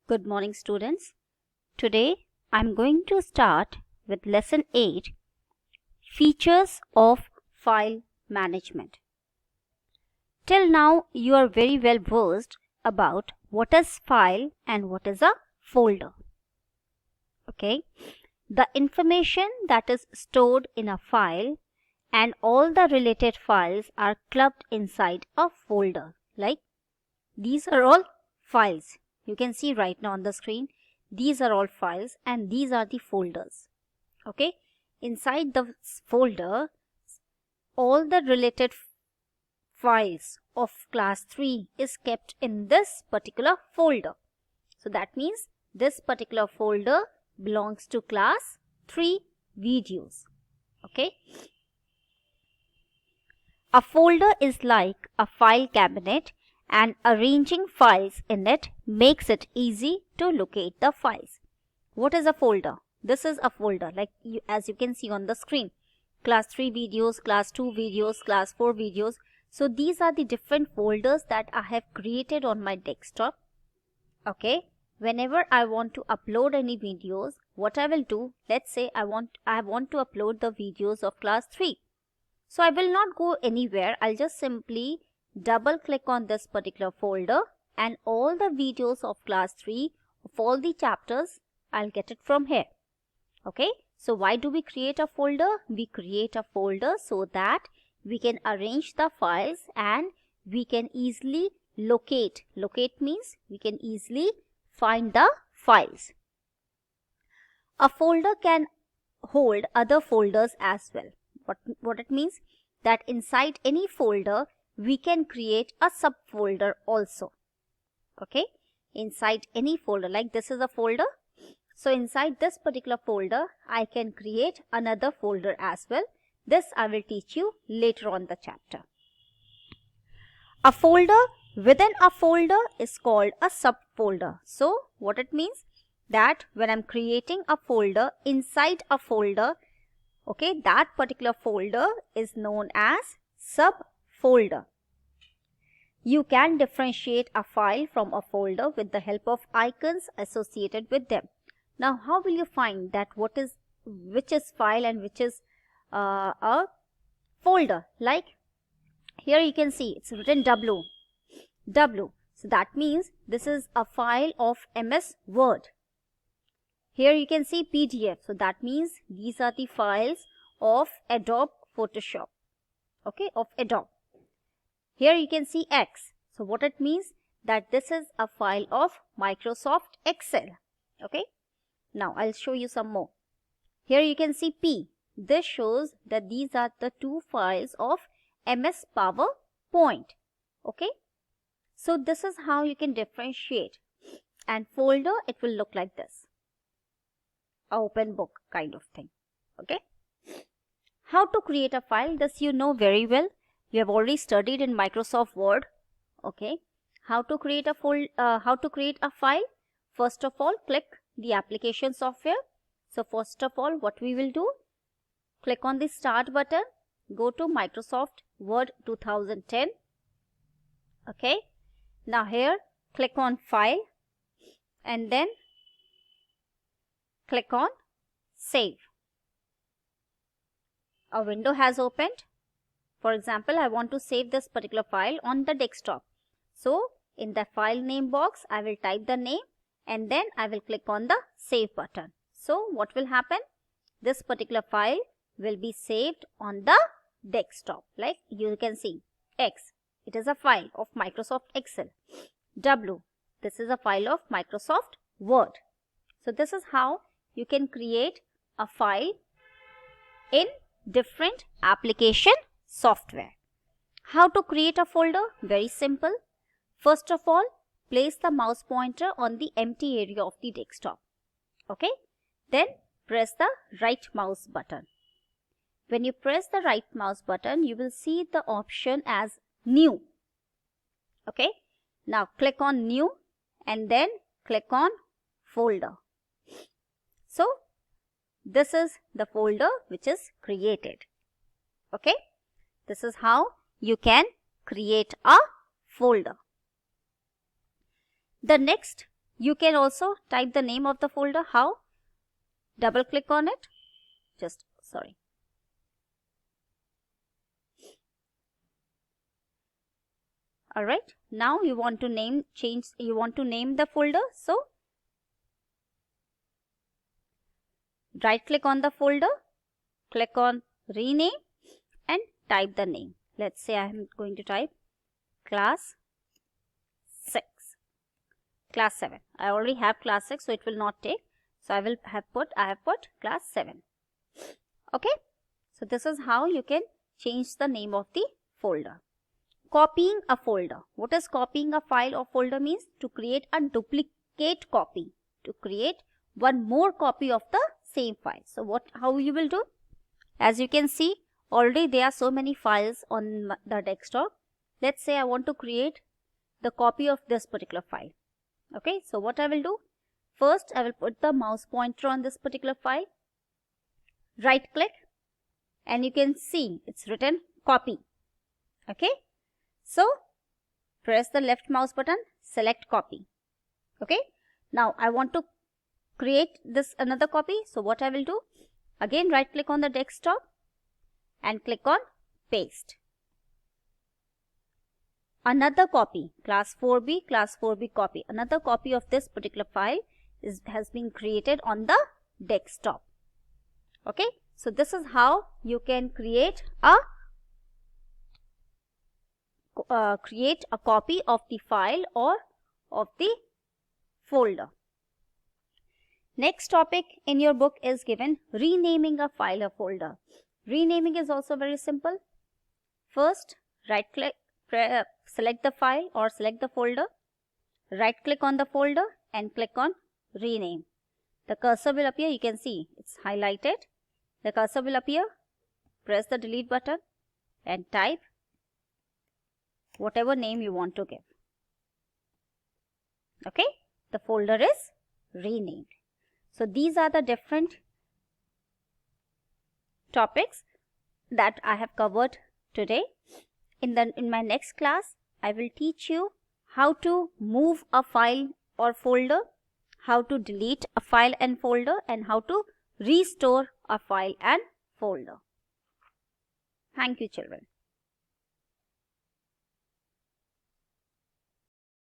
Good morning, students. Today I'm going to start with lesson 8, Features of File Management. Till now you are very well versed about what is file and what is a folder. Okay, the information that is stored in a file and all the related files are clubbed inside a folder. Like these are all files. You can see right now on the screen, these are all files and these are the folders. Okay, inside the folder, all the related files of class 3 is kept in this particular folder. So that means this particular folder belongs to class 3 videos. Okay, a folder is like a file cabinet, and arranging files in it makes it easy to locate the files. What is a folder? This is a folder as you can see on the screen. Class 3 videos, class 2 videos, class 4 videos. So these are the different folders that I have created on my desktop. Okay, whenever I want to upload any videos, what I will do, let's say I want to upload the videos of class 3. So I will not go anywhere. I'll just simply double click on this particular folder and all the videos of class 3 of all the chapters, I'll get it from here. Okay, so why do we create a folder? We create a folder so that we can arrange the files and we can easily locate. Locate means we can easily find the files. A folder can hold other folders as well. What it means? That inside any folder we can create a subfolder also. Okay, inside any folder, like this is a folder. So inside this particular folder I can create another folder as well. This I will teach you later on the chapter. A folder within a folder is called a subfolder. So what it means? That when I'm creating a folder inside a folder, okay, that particular folder is known as subfolder. You can differentiate a file from a folder with the help of icons associated with them. Now, how will you find that which is file and which is a folder? Like here you can see it's written W. So that means this is a file of MS Word. Here you can see PDF. So that means these are the files of Adobe Photoshop. Okay, of Adobe. Here you can see X. So what it means? That this is a file of Microsoft Excel. Okay. Now I'll show you some more. Here you can see P. This shows that these are the two files of MS PowerPoint. Okay. So this is how you can differentiate. And folder, it will look like this. A open book kind of thing. Okay. How to create a file? This you know very well. You have already studied in Microsoft Word. Okay. How to create a file? First of all, click the application software. So first of all, what we will do? Click on the start button. Go to Microsoft Word 2010. Okay. Now here, click on File and then click on Save. A window has opened. For example, I want to save this particular file on the desktop. So in the file name box, I will type the name and then I will click on the save button. So what will happen? This particular file will be saved on the desktop. Like you can see X, it is a file of Microsoft Excel. W, this is a file of Microsoft Word. So this is how you can create a file in different application software. How to create a folder? Very simple. First of all, place the mouse pointer on the empty area of the desktop. Okay. Then press the right mouse button. When you press the right mouse button, you will see the option as New. Okay. Now click on New and then click on Folder. So this is the folder which is created. Okay. This is how you can create a folder. The next You can also type the name of the folder. How? Double click on it. Alright, now you want to name the folder. So right click on the folder, click on rename and type the name. Let's say I am going to type class 6, class 7. I already have class 6, so it will not take. So I have put class 7. Okay, so this is how you can change the name of the folder. Copying a folder. What is copying a file or folder means? To create a duplicate copy, to create one more copy of the same file. So how you will do? As you can see, already there are so many files on the desktop. Let's say I want to create the copy of this particular file. Okay, so what I will do? First, I will put the mouse pointer on this particular file. Right click and you can see it's written copy. Okay, so press the left mouse button, select copy. Okay, now I want to create this another copy. So what I will do? Again, right click on the desktop and click on paste. Another copy, class 4B copy. Another copy of this particular file has been created on the desktop. Okay, so this is how you can create a copy of the file or of the folder. Next topic in your book is given renaming a file or folder. Renaming is also very simple. First, right click, select the file or select the folder. Right click on the folder and click on rename. The cursor will appear. You can see it's highlighted. The cursor will appear. Press the delete button and type whatever name you want to give. Okay, the folder is renamed. So these are the different topics that I have covered today. In my next class, I will teach you how to move a file or folder, how to delete a file and folder, and how to restore a file and folder. Thank you, children.